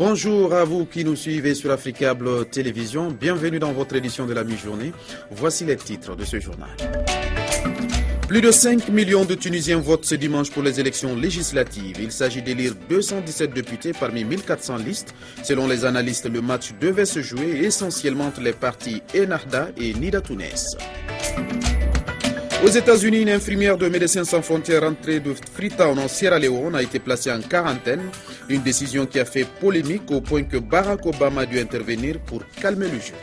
Bonjour à vous qui nous suivez sur Africable Télévision. Bienvenue dans votre édition de la mi-journée. Voici les titres de ce journal. Plus de 5 millions de Tunisiens votent ce dimanche pour les élections législatives. Il s'agit d'élire 217 députés parmi 1400 listes. Selon les analystes, le match devait se jouer essentiellement entre les partis Ennahda et Nida Tounes. Aux États-Unis, une infirmière de Médecins sans frontières rentrée de Freetown en Sierra Leone a été placée en quarantaine. Une décision qui a fait polémique au point que Barack Obama a dû intervenir pour calmer le jeu.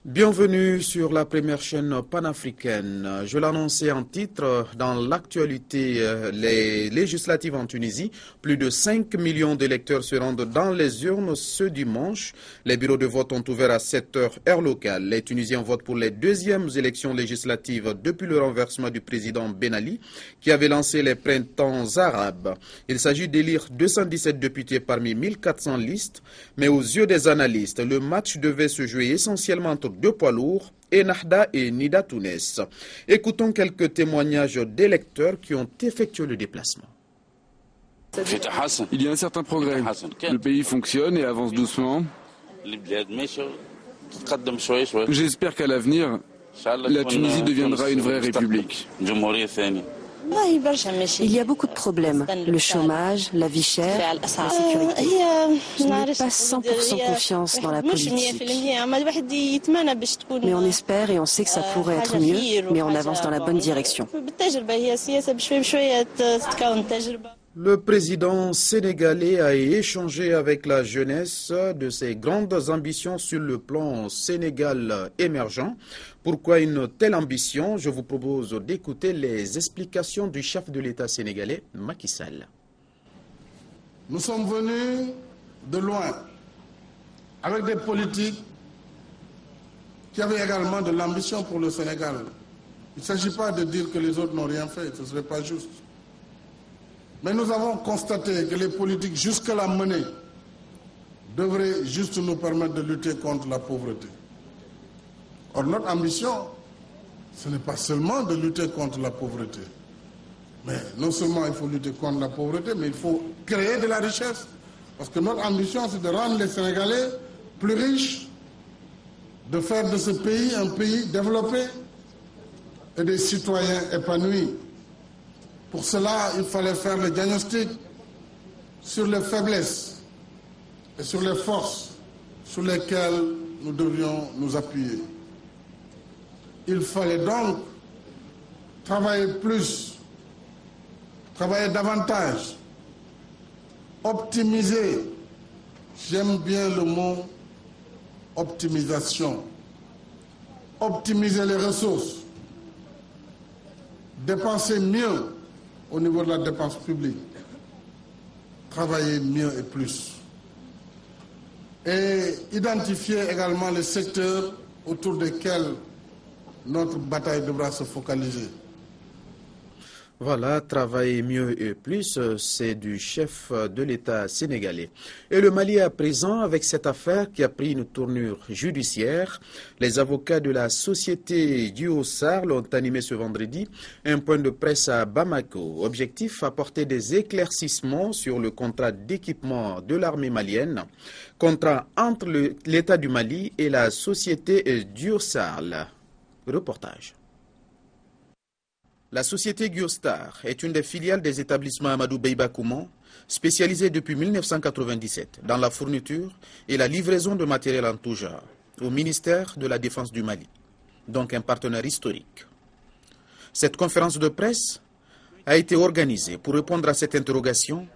Bienvenue sur la première chaîne panafricaine. Je l'annonçais en titre, dans l'actualité, les législatives en Tunisie, plus de 5 millions d'électeurs se rendent dans les urnes ce dimanche. Les bureaux de vote ont ouvert à 7 heures heure locale. Les Tunisiens votent pour les deuxièmes élections législatives depuis le renversement du président Ben Ali, qui avait lancé les printemps arabes. Il s'agit d'élire 217 députés parmi 1400 listes, mais aux yeux des analystes, le match devait se jouer essentiellement entre deux poids lourds, Ennahda et Nida Tounes. Écoutons quelques témoignages d'électeurs qui ont effectué le déplacement. Il y a un certain progrès. Le pays fonctionne et avance doucement. J'espère qu'à l'avenir, la Tunisie deviendra une vraie république. Il y a beaucoup de problèmes. Le chômage, la vie chère, la sécurité. Je n'ai pas 100% confiance dans la politique. Mais on espère et on sait que ça pourrait être mieux, mais on avance dans la bonne direction. Le président sénégalais a échangé avec la jeunesse de ses grandes ambitions sur le plan Sénégal émergent. Pourquoi une telle ambition? Je vous propose d'écouter les explications du chef de l'État sénégalais, Macky Sall. Nous sommes venus de loin, avec des politiques qui avaient également de l'ambition pour le Sénégal. Il ne s'agit pas de dire que les autres n'ont rien fait, ce ne serait pas juste. Mais nous avons constaté que les politiques jusque-là menées devraient juste nous permettre de lutter contre la pauvreté. Or, notre ambition, ce n'est pas seulement de lutter contre la pauvreté. Mais non seulement il faut lutter contre la pauvreté, mais il faut créer de la richesse. Parce que notre ambition, c'est de rendre les Sénégalais plus riches, de faire de ce pays un pays développé et des citoyens épanouis. Pour cela, il fallait faire le diagnostic sur les faiblesses et sur les forces sur lesquelles nous devions nous appuyer. Il fallait donc travailler plus, travailler davantage, optimiser, j'aime bien le mot optimisation, optimiser les ressources, dépenser mieux au niveau de la dépense publique, travailler mieux et plus. Et identifier également les secteurs autour desquels notre bataille devra se focaliser. Voilà, travailler mieux et plus, c'est du chef de l'État sénégalais. Et le Mali à présent, avec cette affaire qui a pris une tournure judiciaire, les avocats de la société Diosar l'ont animé ce vendredi, un point de presse à Bamako. Objectif, apporter des éclaircissements sur le contrat d'équipement de l'armée malienne, contrat entre l'État du Mali et la société Diosar. Reportage. La société Giostar est une des filiales des établissements Amadou Beiba Kouman, spécialisée depuis 1997 dans la fourniture et la livraison de matériel en tout genre au ministère de la Défense du Mali, donc un partenaire historique. Cette conférence de presse a été organisée pour répondre à cette interrogation: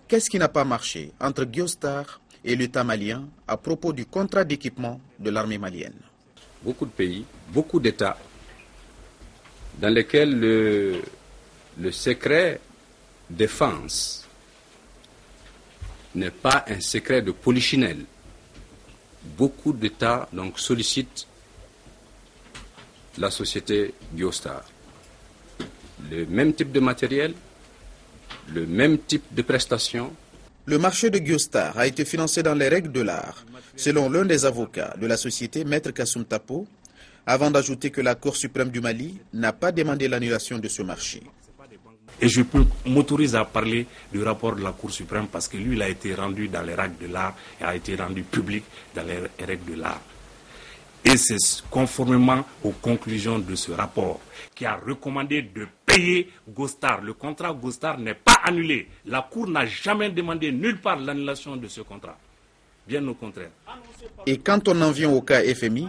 qu'est-ce qui n'a pas marché entre Giostar et l'État malien à propos du contrat d'équipement de l'armée malienne? Beaucoup de pays, beaucoup d'États dans lesquels le secret défense n'est pas un secret de polichinelle. Beaucoup d'États donc sollicitent la société Giostar. Le même type de matériel, le même type de prestations. Le marché de Giostar a été financé dans les règles de l'art, selon l'un des avocats de la société, Maître Kassoum Tapo, avant d'ajouter que la Cour suprême du Mali n'a pas demandé l'annulation de ce marché. Et je m'autorise à parler du rapport de la Cour suprême parce que lui, il a été rendu dans les règles de l'art et a été rendu public dans les règles de l'art. Et c'est conformément aux conclusions de ce rapport qui a recommandé de payer Gostar. Le contrat Gostar n'est pas annulé. La Cour n'a jamais demandé nulle part l'annulation de ce contrat. Bien au contraire. Et quand on en vient au cas FMI?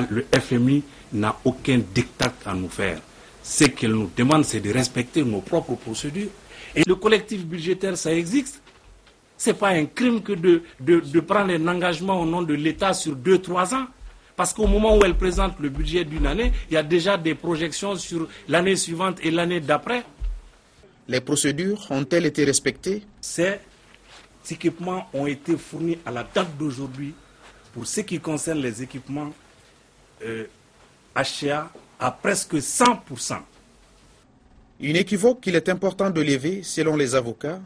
Le FMI n'a aucun diktat à nous faire. Ce qu'elle nous demande, c'est de respecter nos propres procédures. Et le collectif budgétaire, ça existe. Ce n'est pas un crime que de prendre un engagement au nom de l'État sur 2-3 ans. Parce qu'au moment où elle présente le budget d'une année, il y a déjà des projections sur l'année suivante et l'année d'après. Les procédures ont-elles été respectées? Ces équipements ont été fournis à la date d'aujourd'hui pour ce qui concerne les équipements HCA à presque 100%. Une équivoque qu'il est important de lever, selon les avocats,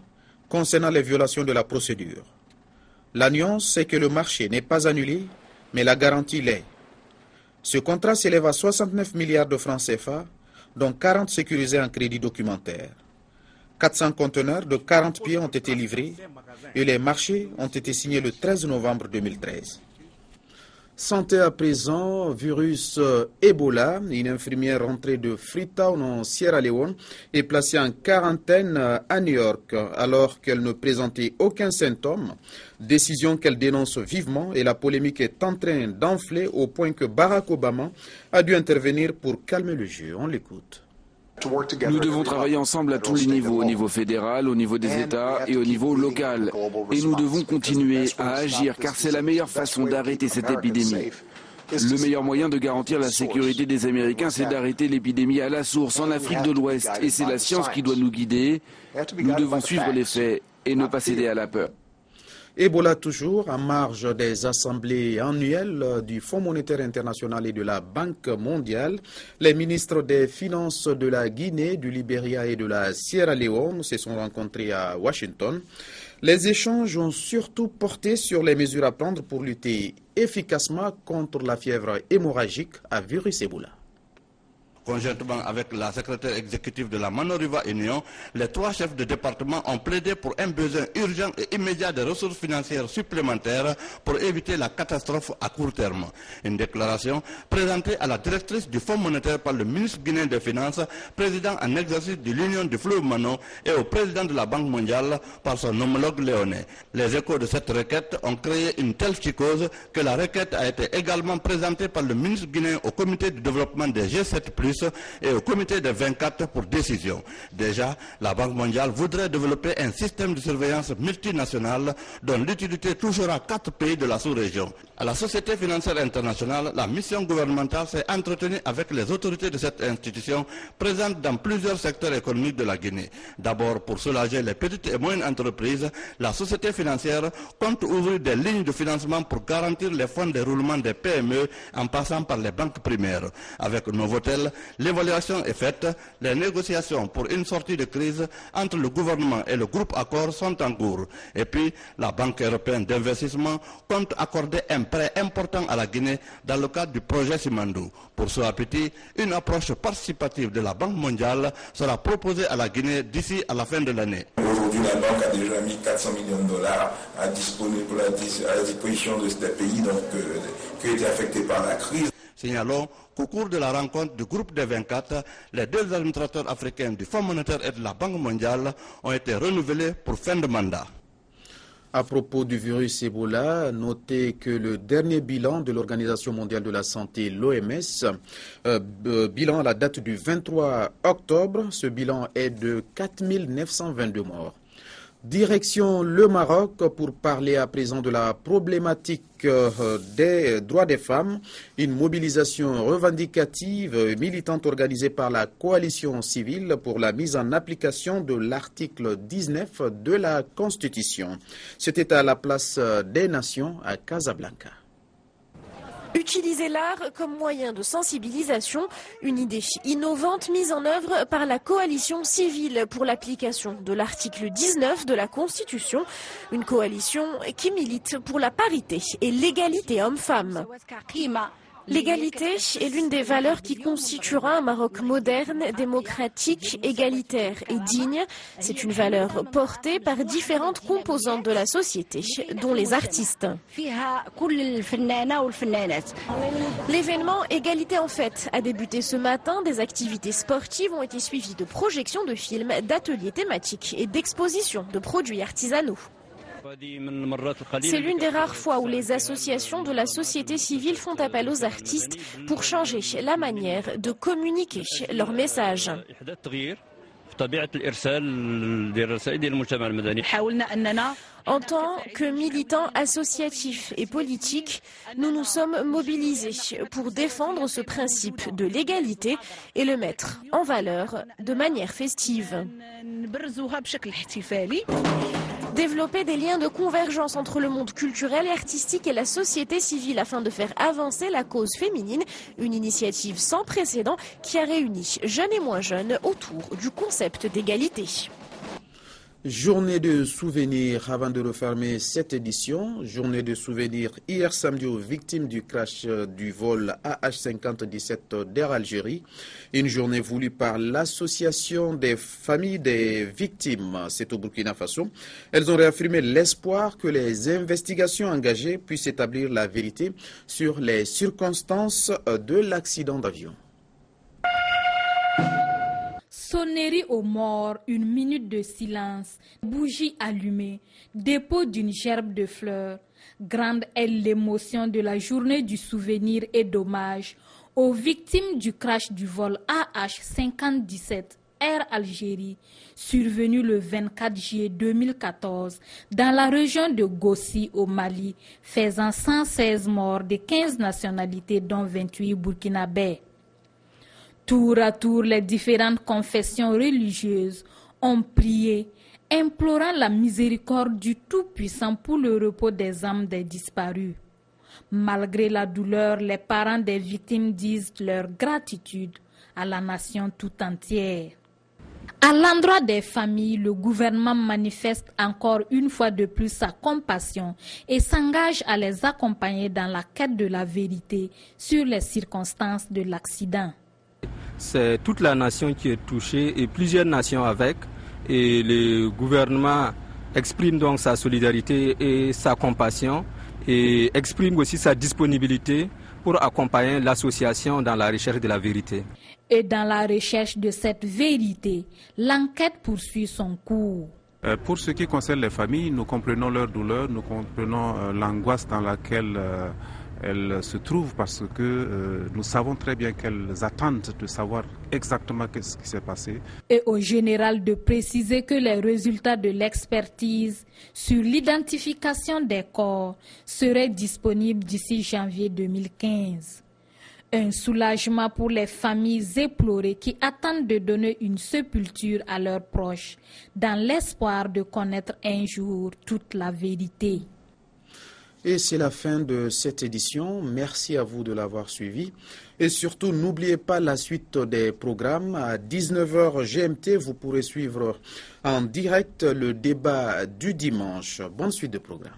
concernant les violations de la procédure. La nuance, c'est que le marché n'est pas annulé, mais la garantie l'est. Ce contrat s'élève à 69 milliards de francs CFA, dont 40 sécurisés en crédit documentaire. 400 conteneurs de 40 pieds ont été livrés et les marchés ont été signés le 13 novembre 2013. Santé à présent, virus Ebola. Une infirmière rentrée de Freetown en Sierra Leone est placée en quarantaine à New York alors qu'elle ne présentait aucun symptôme. Décision qu'elle dénonce vivement et la polémique est en train d'enfler au point que Barack Obama a dû intervenir pour calmer le jeu. On l'écoute. Nous devons travailler ensemble à tous les niveaux, au niveau fédéral, au niveau des États et au niveau local. Et nous devons continuer à agir car c'est la meilleure façon d'arrêter cette épidémie. Le meilleur moyen de garantir la sécurité des Américains, c'est d'arrêter l'épidémie à la source en Afrique de l'Ouest. Et c'est la science qui doit nous guider. Nous devons suivre les faits et ne pas céder à la peur. Ebola toujours en marge des assemblées annuelles du Fonds monétaire international et de la Banque mondiale. Les ministres des Finances de la Guinée, du Libéria et de la Sierra Leone se sont rencontrés à Washington. Les échanges ont surtout porté sur les mesures à prendre pour lutter efficacement contre la fièvre hémorragique à virus Ebola. Conjointement avec la secrétaire exécutive de la Manoriva Union, les 3 chefs de département ont plaidé pour un besoin urgent et immédiat de ressources financières supplémentaires pour éviter la catastrophe à court terme. Une déclaration présentée à la directrice du Fonds monétaire par le ministre guinéen des Finances, président en exercice de l'Union du fleuve Mano et au président de la Banque mondiale par son homologue léonais. Les échos de cette requête ont créé une telle psychose que la requête a été également présentée par le ministre guinéen au comité de développement des G7+, et au comité des 24 pour décision. Déjà, la Banque mondiale voudrait développer un système de surveillance multinationale dont l'utilité touchera 4 pays de la sous-région. À la Société financière internationale, la mission gouvernementale s'est entretenue avec les autorités de cette institution présentes dans plusieurs secteurs économiques de la Guinée. D'abord, pour soulager les petites et moyennes entreprises, la Société financière compte ouvrir des lignes de financement pour garantir les fonds de roulement des PME en passant par les banques primaires. Avec Novotel, l'évaluation est faite, les négociations pour une sortie de crise entre le gouvernement et le groupe Accor sont en cours. Et puis, la Banque européenne d'investissement compte accorder un prêt important à la Guinée dans le cadre du projet Simandou. Pour ce appétit, une approche participative de la Banque mondiale sera proposée à la Guinée d'ici à la fin de l'année. Aujourd'hui, la banque a déjà mis 400 millions de dollars à la disposition de ces pays qui ont été affectés par la crise. Signalons qu'au cours de la rencontre du groupe des 24, les 2 administrateurs africains du Fonds monétaire et de la Banque mondiale ont été renouvelés pour fin de mandat. À propos du virus Ebola, notez que le dernier bilan de l'Organisation mondiale de la santé, l'OMS, bilan à la date du 23 octobre, ce bilan est de 4 922 morts. Direction le Maroc pour parler à présent de la problématique des droits des femmes. Une mobilisation revendicative militante organisée par la coalition civile pour la mise en application de l'article 19 de la Constitution. C'était à la place des Nations à Casablanca. Utiliser l'art comme moyen de sensibilisation, une idée innovante mise en œuvre par la coalition civile pour l'application de l'article 19 de la Constitution, une coalition qui milite pour la parité et l'égalité homme-femme. L'égalité est l'une des valeurs qui constituera un Maroc moderne, démocratique, égalitaire et digne. C'est une valeur portée par différentes composantes de la société, dont les artistes. L'événement Égalité en fête a débuté ce matin. Des activités sportives ont été suivies de projections de films, d'ateliers thématiques et d'expositions de produits artisanaux. C'est l'une des rares fois où les associations de la société civile font appel aux artistes pour changer la manière de communiquer leur message. En tant que militants associatifs et politiques, nous nous sommes mobilisés pour défendre ce principe de l'égalité et le mettre en valeur de manière festive. Développer des liens de convergence entre le monde culturel et artistique et la société civile afin de faire avancer la cause féminine, une initiative sans précédent qui a réuni jeunes et moins jeunes autour du concept d'égalité. Journée de souvenirs avant de refermer cette édition. Journée de souvenirs hier samedi aux victimes du crash du vol AH5017 d'Air Algérie. Une journée voulue par l'association des familles des victimes. C'est au Burkina Faso. Elles ont réaffirmé l'espoir que les investigations engagées puissent établir la vérité sur les circonstances de l'accident d'avion. Sonnerie aux morts, une minute de silence, bougie allumée, dépôt d'une gerbe de fleurs. Grande est l'émotion de la journée du souvenir et d'hommage aux victimes du crash du vol AH5017 Air Algérie, survenu le 24 juillet 2014 dans la région de Gossi au Mali, faisant 116 morts de 15 nationalités dont 28 burkinabés. Tour à tour, les différentes confessions religieuses ont prié, implorant la miséricorde du Tout-Puissant pour le repos des âmes des disparus. Malgré la douleur, les parents des victimes disent leur gratitude à la nation tout entière. À l'endroit des familles, le gouvernement manifeste encore une fois de plus sa compassion et s'engage à les accompagner dans la quête de la vérité sur les circonstances de l'accident. C'est toute la nation qui est touchée et plusieurs nations avec. Et le gouvernement exprime donc sa solidarité et sa compassion et exprime aussi sa disponibilité pour accompagner l'association dans la recherche de la vérité. Et dans la recherche de cette vérité, l'enquête poursuit son cours. Pour ce qui concerne les familles, nous comprenons leur douleur, nous comprenons l'angoisse dans laquelle elles se trouvent parce que nous savons très bien qu'elles attendent de savoir exactement ce qui s'est passé. Et au général de préciser que les résultats de l'expertise sur l'identification des corps seraient disponibles d'ici janvier 2015. Un soulagement pour les familles éplorées qui attendent de donner une sépulture à leurs proches dans l'espoir de connaître un jour toute la vérité. Et c'est la fin de cette édition. Merci à vous de l'avoir suivi. Et surtout, n'oubliez pas la suite des programmes. À 19h GMT, vous pourrez suivre en direct le débat du dimanche. Bonne suite de programme.